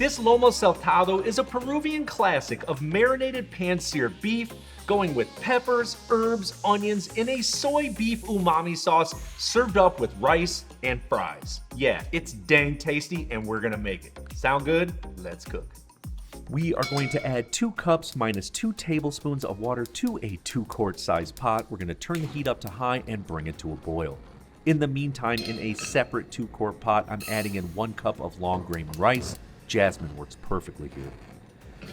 This Lomo Saltado is a Peruvian classic of marinated pan-seared beef, going with peppers, herbs, onions, in a soy beef umami sauce served up with rice and fries. Yeah, it's dang tasty and we're gonna make it. Sound good? Let's cook. We are going to add 2 cups minus 2 tablespoons of water to a 2-quart size pot. We're gonna turn the heat up to high and bring it to a boil. In the meantime, in a separate 2-quart pot, I'm adding in 1 cup of long grain rice. Jasmine works perfectly here.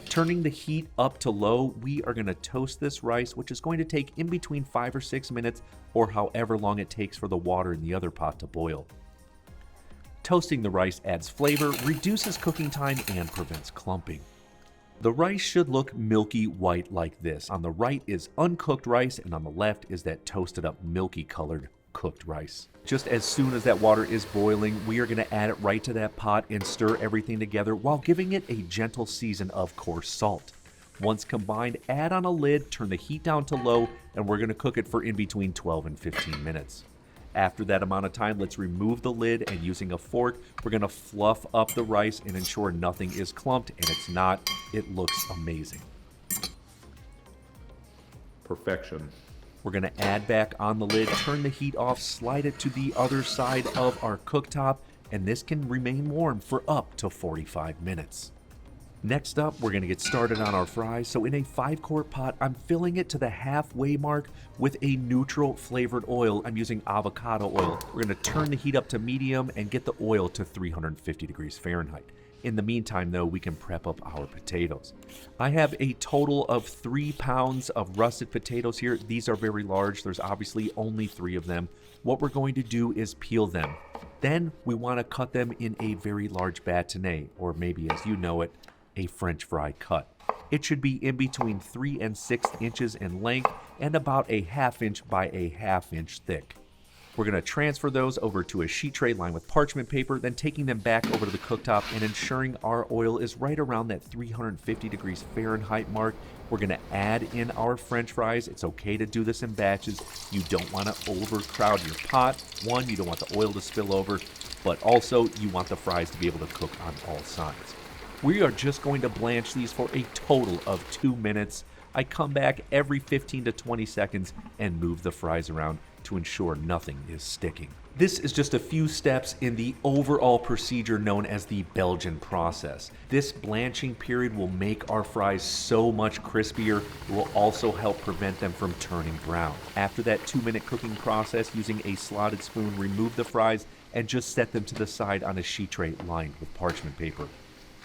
Turning the heat up to low, we are going to toast this rice, which is going to take in between 5 or 6 minutes, or however long it takes for the water in the other pot to boil. Toasting the rice adds flavor, reduces cooking time, and prevents clumping. The rice should look milky white like this. On the right is uncooked rice, and on the left is that toasted up milky colored cooked rice. Just as soon as that water is boiling, we are going to add it right to that pot and stir everything together while giving it a gentle season of coarse salt. Once combined, add on a lid, turn the heat down to low, and we're going to cook it for in between 12 and 15 minutes. After that amount of time, let's remove the lid, and using a fork, we're going to fluff up the rice and ensure nothing is clumped, and it's not. It looks amazing. Perfection. We're going to add back on the lid, turn the heat off, slide it to the other side of our cooktop, and this can remain warm for up to 45 minutes. Next up, we're going to get started on our fries. So in a 5-quart pot, I'm filling it to the halfway mark with a neutral flavored oil. I'm using avocado oil. We're going to turn the heat up to medium and get the oil to 350 degrees Fahrenheit. In the meantime, though, we can prep up our potatoes. I have a total of 3 pounds of russet potatoes here. These are very large. There's obviously only 3 of them. What we're going to do is peel them. Then we want to cut them in a very large bâtonnet, or maybe as you know it, a French fry cut. It should be in between 3 and 6 inches in length and about a 1/2 inch by a 1/2 inch thick. We're going to transfer those over to a sheet tray lined with parchment paper, then taking them back over to the cooktop and ensuring our oil is right around that 350 degrees Fahrenheit mark. We're going to add in our French fries. It's okay to do this in batches. You don't want to overcrowd your pot. One, you don't want the oil to spill over, but also you want the fries to be able to cook on all sides. We are just going to blanch these for a total of 2 minutes. I come back every 15 to 20 seconds and move the fries around to ensure nothing is sticking. This is just a few steps in the overall procedure known as the Belgian process. This blanching period will make our fries so much crispier. It will also help prevent them from turning brown. After that 2-minute cooking process, using a slotted spoon, remove the fries and just set them to the side on a sheet tray lined with parchment paper.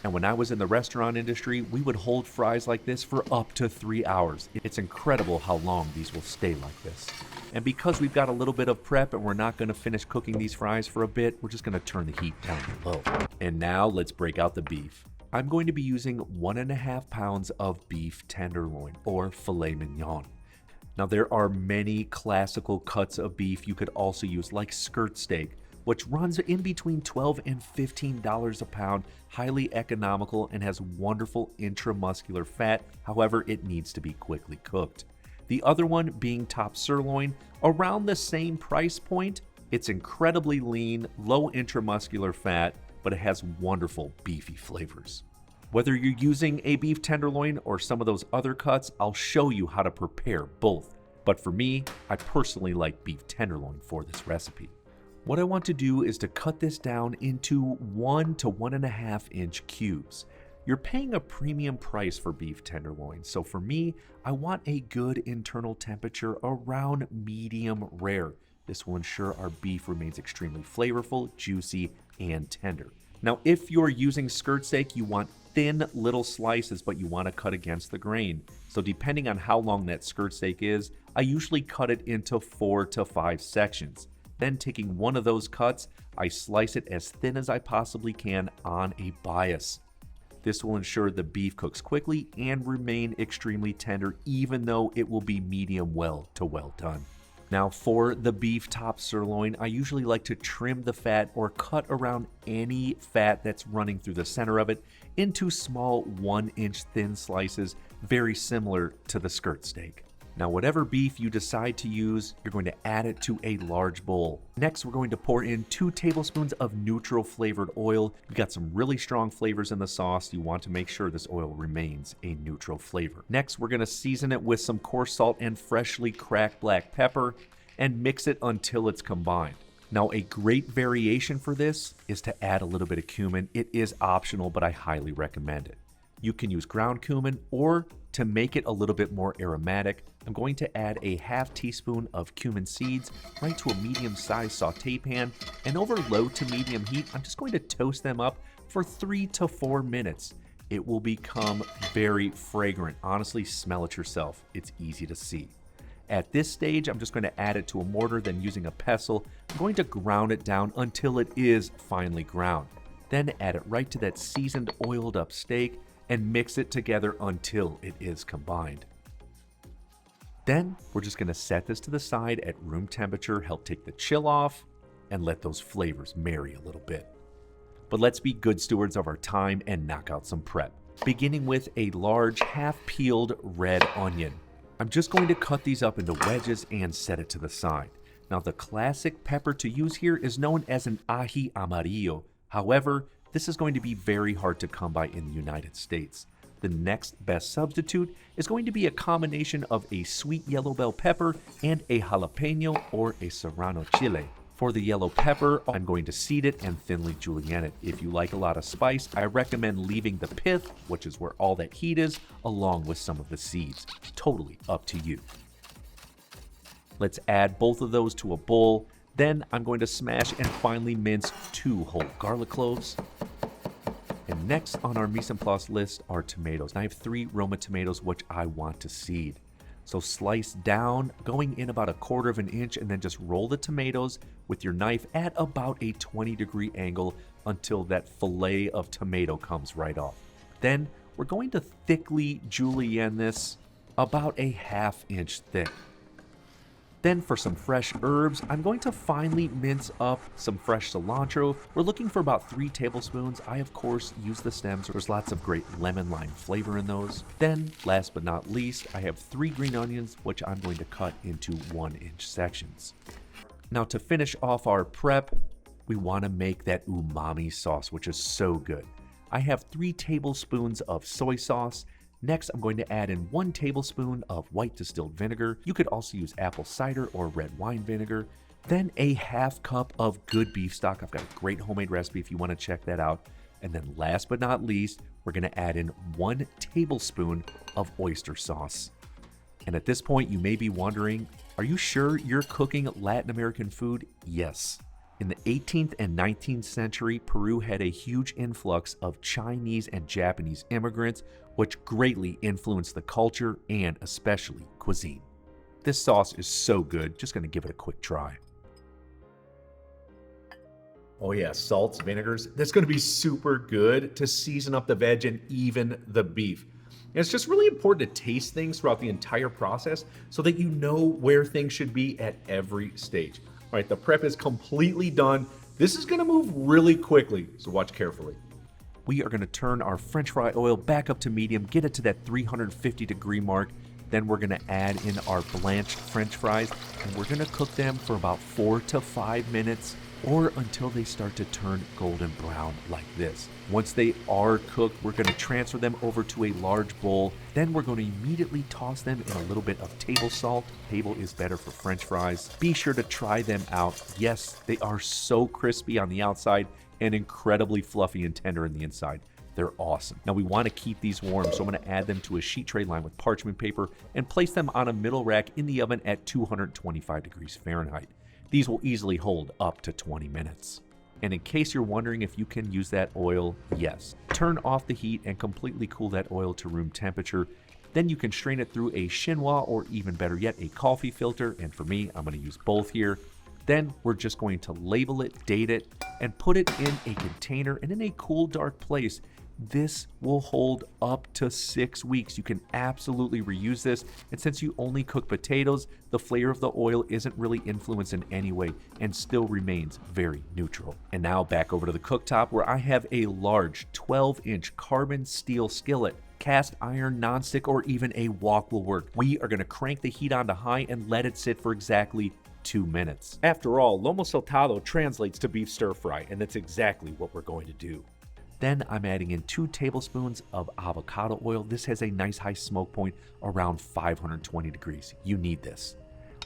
And when I was in the restaurant industry, we would hold fries like this for up to 3 hours. It's incredible how long these will stay like this. And because we've got a little bit of prep and we're not going to finish cooking these fries for a bit, we're just going to turn the heat down to low. And now let's break out the beef. I'm going to be using 1.5 pounds of beef tenderloin, or filet mignon. Now there are many classical cuts of beef you could also use, like skirt steak, which runs in between $12 and $15 a pound, highly economical and has wonderful intramuscular fat. However, it needs to be quickly cooked. The other one being top sirloin, around the same price point. It's incredibly lean, low intramuscular fat, but it has wonderful beefy flavors. Whether you're using a beef tenderloin or some of those other cuts, I'll show you how to prepare both. But for me, I personally like beef tenderloin for this recipe. What I want to do is to cut this down into 1 to 1.5 inch cubes. You're paying a premium price for beef tenderloin, so for me, I want a good internal temperature around medium rare. This will ensure our beef remains extremely flavorful, juicy, and tender. Now, if you're using skirt steak, you want thin little slices, but you want to cut against the grain. So depending on how long that skirt steak is, I usually cut it into 4 to 5 sections. Then taking one of those cuts, I slice it as thin as I possibly can on a bias. This will ensure the beef cooks quickly and remain extremely tender, even though it will be medium well to well done. Now for the beef top sirloin, I usually like to trim the fat or cut around any fat that's running through the center of it into small 1-inch thin slices, very similar to the skirt steak. Now, whatever beef you decide to use, you're going to add it to a large bowl. Next, we're going to pour in 2 tablespoons of neutral flavored oil. You got some really strong flavors in the sauce. You want to make sure this oil remains a neutral flavor. Next, we're going to season it with some coarse salt and freshly cracked black pepper and mix it until it's combined. Now, a great variation for this is to add a little bit of cumin. It is optional, but I highly recommend it. You can use ground cumin, or to make it a little bit more aromatic, I'm going to add a half teaspoon of cumin seeds right to a medium-sized saute pan, and over low to medium heat, I'm just going to toast them up for 3 to 4 minutes. It will become very fragrant. Honestly, smell it yourself. It's easy to see. At this stage, I'm just going to add it to a mortar, then using a pestle, I'm going to ground it down until it is finely ground. Then add it right to that seasoned, oiled up steak and mix it together until it is combined. Then we're just going to set this to the side at room temperature, help take the chill off, and let those flavors marry a little bit. But let's be good stewards of our time and knock out some prep. Beginning with a large half-peeled red onion. I'm just going to cut these up into wedges and set it to the side. Now, the classic pepper to use here is known as an ají amarillo. However, this is going to be very hard to come by in the United States. The next best substitute is going to be a combination of a sweet yellow bell pepper and a jalapeño or a serrano chile. For the yellow pepper, I'm going to seed it and thinly julienne it. If you like a lot of spice, I recommend leaving the pith, which is where all that heat is, along with some of the seeds. Totally up to you. Let's add both of those to a bowl. Then I'm going to smash and finely mince 2 whole garlic cloves. And next on our mise en place list are tomatoes. Now I have 3 Roma tomatoes, which I want to seed. So slice down, going in about 1/4 inch, and then just roll the tomatoes with your knife at about a 20-degree angle until that fillet of tomato comes right off. Then we're going to thickly julienne this about a 1/2 inch thick. Then for some fresh herbs, I'm going to finely mince up some fresh cilantro. We're looking for about 3 tablespoons. I, of course, use the stems. There's lots of great lemon lime flavor in those. Then, last but not least, I have 3 green onions, which I'm going to cut into 1-inch sections. Now, to finish off our prep, we want to make that umami sauce, which is so good. I have 3 tablespoons of soy sauce. Next, I'm going to add in 1 tablespoon of white distilled vinegar. You could also use apple cider or red wine vinegar. Then a 1/2 cup of good beef stock. I've got a great homemade recipe if you want to check that out. And then last but not least, we're going to add in 1 tablespoon of oyster sauce. And at this point, you may be wondering, are you sure you're cooking Latin American food? Yes. In the 18th and 19th century, Peru had a huge influx of Chinese and Japanese immigrants, which greatly influenced the culture and especially cuisine. This sauce is so good, just going to give it a quick try. Oh yeah, salts, vinegars, that's going to be super good to season up the veg and even the beef. And it's just really important to taste things throughout the entire process so that you know where things should be at every stage. All right, the prep is completely done. This is gonna move really quickly, so watch carefully. We are gonna turn our French fry oil back up to medium, get it to that 350-degree mark. Then we're gonna add in our blanched French fries, and we're gonna cook them for about 4 to 5 minutes or until they start to turn golden brown like this. Once they are cooked, we're gonna transfer them over to a large bowl. Then we're gonna immediately toss them in a little bit of table salt. Table is better for French fries. Be sure to try them out. Yes, they are so crispy on the outside and incredibly fluffy and tender in the inside. They're awesome. Now we want to keep these warm, so I'm going to add them to a sheet tray lined with parchment paper and place them on a middle rack in the oven at 225 degrees Fahrenheit. These will easily hold up to 20 minutes. And in case you're wondering if you can use that oil, yes. Turn off the heat and completely cool that oil to room temperature. Then you can strain it through a chinois or even better yet, a coffee filter. And for me, I'm going to use both here. Then we're just going to label it, date it, and put it in a container and in a cool, dark place. This will hold up to 6 weeks. You can absolutely reuse this. And since you only cook potatoes, the flavor of the oil isn't really influenced in any way and still remains very neutral. And now back over to the cooktop where I have a large 12-inch carbon steel skillet. Cast iron, nonstick, or even a wok will work. We are going to crank the heat on to high and let it sit for exactly 2 minutes. After all, Lomo Saltado translates to beef stir fry, and that's exactly what we're going to do. Then I'm adding in 2 tablespoons of avocado oil. This has a nice high smoke point around 520 degrees. You need this.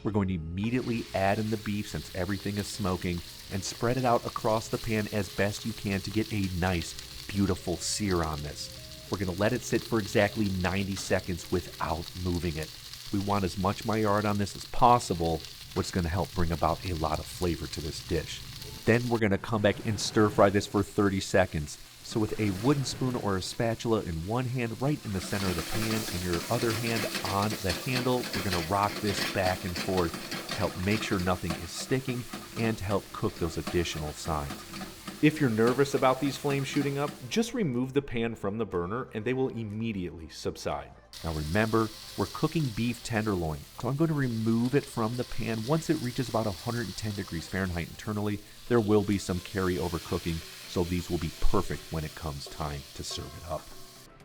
We're going to immediately add in the beef since everything is smoking and spread it out across the pan as best you can to get a nice, beautiful sear on this. We're going to let it sit for exactly 90 seconds without moving it. We want as much Maillard on this as possible, which is going to help bring about a lot of flavor to this dish. Then we're going to come back and stir fry this for 30 seconds. So with a wooden spoon or a spatula in one hand right in the center of the pan and your other hand on the handle, we're going to rock this back and forth to help make sure nothing is sticking and to help cook those additional sides. If you're nervous about these flames shooting up, just remove the pan from the burner and they will immediately subside. Now remember, we're cooking beef tenderloin, so I'm going to remove it from the pan. Once it reaches about 110 degrees Fahrenheit internally, there will be some carryover cooking, so these will be perfect when it comes time to serve it up.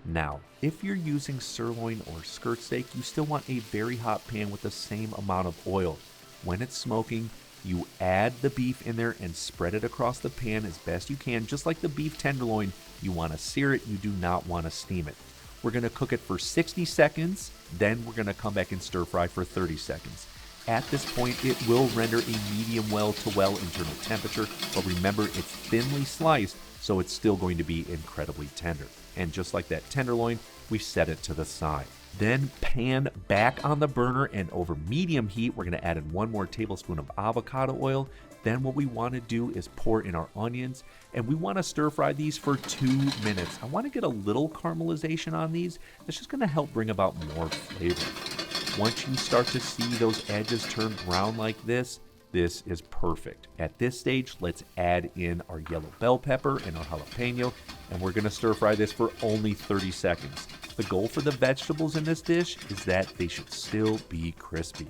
Now, if you're using sirloin or skirt steak, you still want a very hot pan with the same amount of oil. When it's smoking, you add the beef in there and spread it across the pan as best you can. Just like the beef tenderloin, you want to sear it, you do not want to steam it. We're going to cook it for 60 seconds, then we're going to come back and stir fry for 30 seconds. At this point, it will render a medium well to well internal temperature, but remember it's thinly sliced, so it's still going to be incredibly tender. And just like that tenderloin, we set it to the side. Then pan back on the burner and over medium heat, we're going to add in 1 more tablespoon of avocado oil. Then what we want to do is pour in our onions, and we want to stir fry these for 2 minutes. I want to get a little caramelization on these. That's just going to help bring about more flavor. Once you start to see those edges turn brown like this is perfect. At this stage, let's add in our yellow bell pepper and our jalapeño, and we're going to stir fry this for only 30 seconds. The goal for the vegetables in this dish is that they should still be crispy.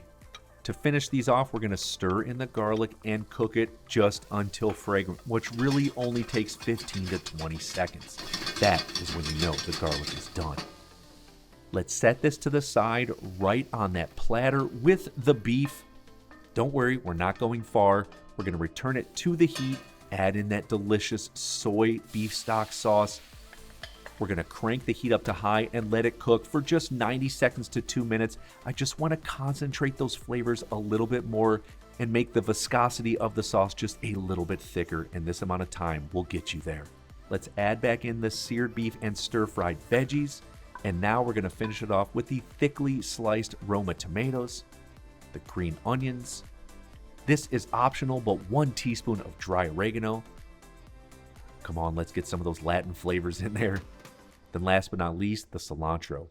To finish these off, we're going to stir in the garlic and cook it just until fragrant, which really only takes 15 to 20 seconds. That is when you know the garlic is done. Let's set this to the side right on that platter with the beef. Don't worry, we're not going far. We're going to return it to the heat, add in that delicious soy beef stock sauce. We're going to crank the heat up to high and let it cook for just 90 seconds to 2 minutes. I just want to concentrate those flavors a little bit more and make the viscosity of the sauce just a little bit thicker, and this amount of time will get you there. Let's add back in the seared beef and stir-fried veggies, and now we're going to finish it off with the thickly sliced Roma tomatoes, the green onions. This is optional, but 1 teaspoon of dry oregano. Come on, let's get some of those Latin flavors in there. Then last but not least, the cilantro.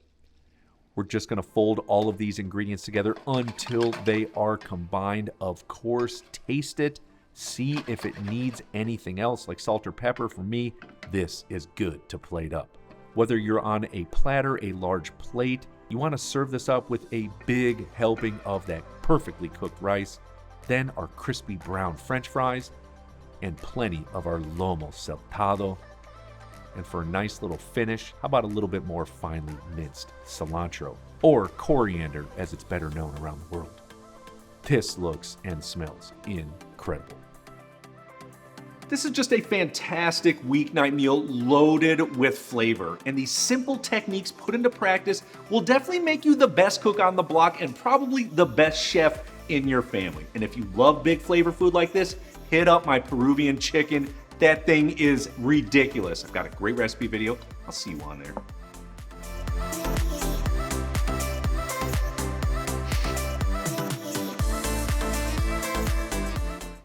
We're just going to fold all of these ingredients together until they are combined. Of course, taste it. See if it needs anything else like salt or pepper. For me, this is good to plate up. Whether you're on a platter, a large plate, you want to serve this up with a big helping of that perfectly cooked rice, then our crispy brown French fries, and plenty of our Lomo Saltado. And for a nice little finish, how about a little bit more finely minced cilantro, or coriander as it's better known around the world. This looks and smells incredible. This is just a fantastic weeknight meal loaded with flavor, and these simple techniques put into practice will definitely make you the best cook on the block and probably the best chef in your family. And if you love big flavor food like this, hit up my Peruvian chicken. That thing is ridiculous. I've got a great recipe video. I'll see you on there.